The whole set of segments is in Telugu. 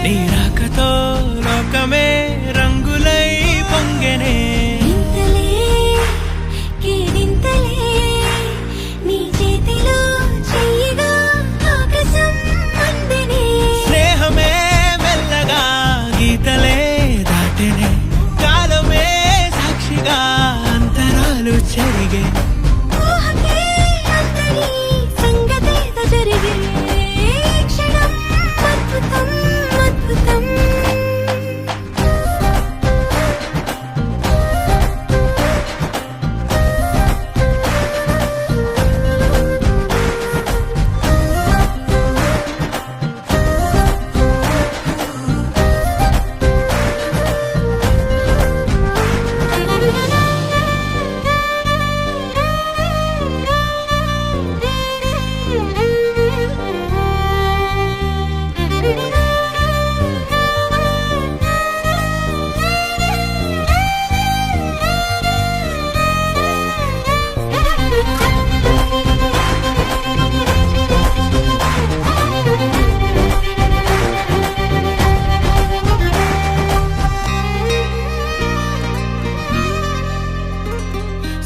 నీ రాకతో లోకమే రంగులై పొంగెనే స్నేహమే మెల్లగా గీతలే దాటెనే కాలమే సాక్షిగా అంతరాలు చెరిగే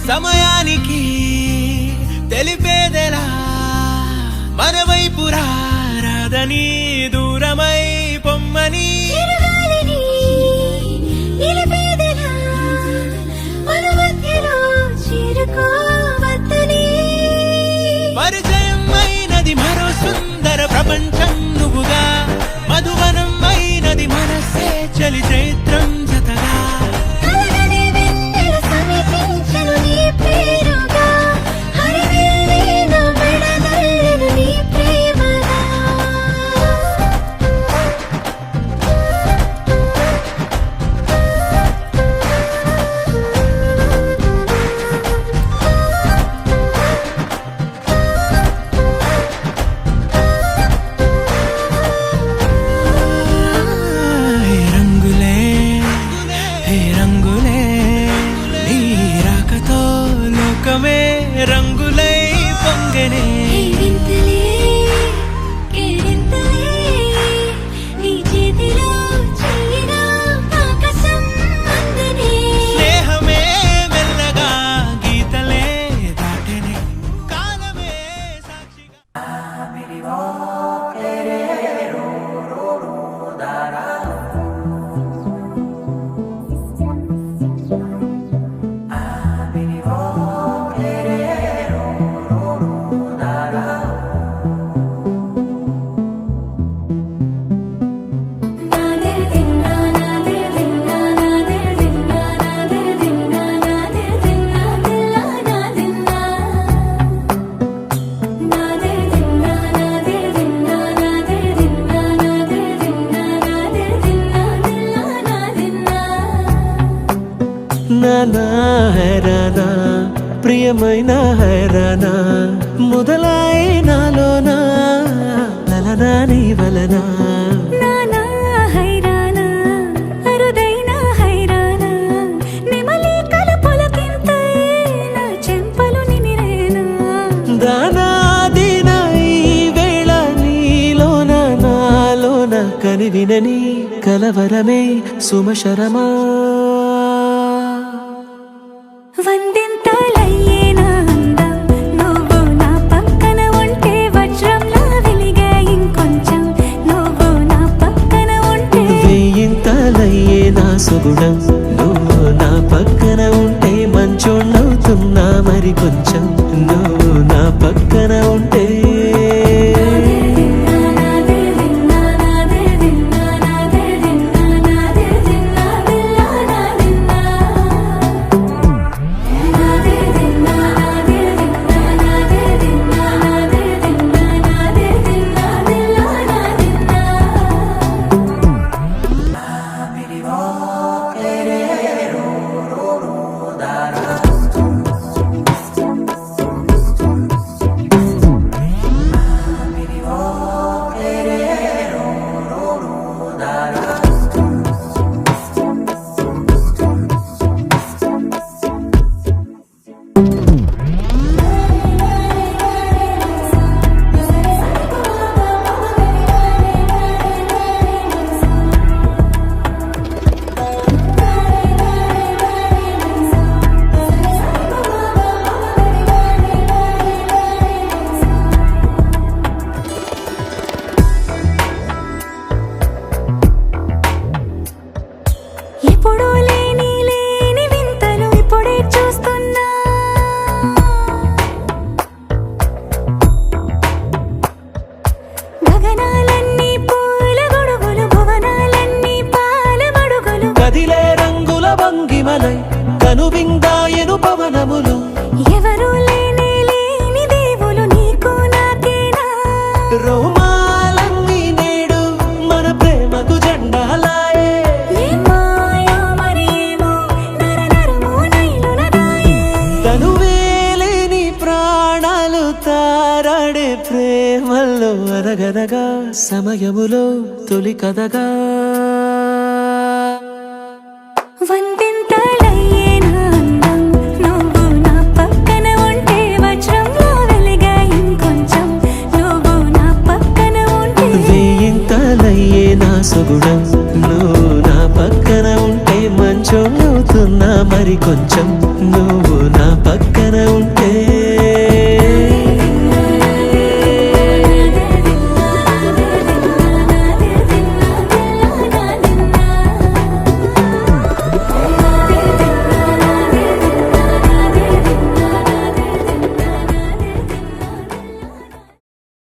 సమయానికి తెలిపేదెలా మన వైపు రాదని దూరమై పొమ్మని పరిచయం అయినది మరో సుందర ప్రపంచం నువ్వుగా మధువనం అయినది మనసే చలి చైత్రం జతగా రంగులై పొంగెనే స్నేహమే మెల్లగా గీతలే దాటెనే కాలమే సాక్షిగా నానా హైరానా ప్రియమైన హైరానా మొదలై నాలోనా లలనా నీ వలనా నానా హైరానా అరుదైన హైరానా నిమలి కలుపులకింతై నా చెంపలు నిమిరేనా దానా దినా ఈ వేళ నీలోన నాలోన కనివినని కలవరమే సుమశరమా వందింతలయ్యేనా అందం నువ్వు నా పక్కన ఉంటే వజ్రంలా వెలిగే ఇంకొంచెం నువ్వు నా పక్కన ఉంటే వెయ్యింతలయ్యే నా సుగుణం నువ్వు నా పక్కన ఉంటే మంచోణ్ణవుతున్నా మరి కొంచెం నువ్వు నా పక్కన ఉంటే సమయములో తొలి కథగా వందింతలయ్యే నా అందం నువ్వు నా పక్కన ఉంటే వజ్రంలా వెలిగే ఇంకొంచెం నువ్వు నా పక్కన ఉంటే వేయింతలయ్యే నా సుగుణం నువ్వు నా పక్కన ఉంటే మంచోళ్ళవుతున్నా మరి కొంచెం నువ్వు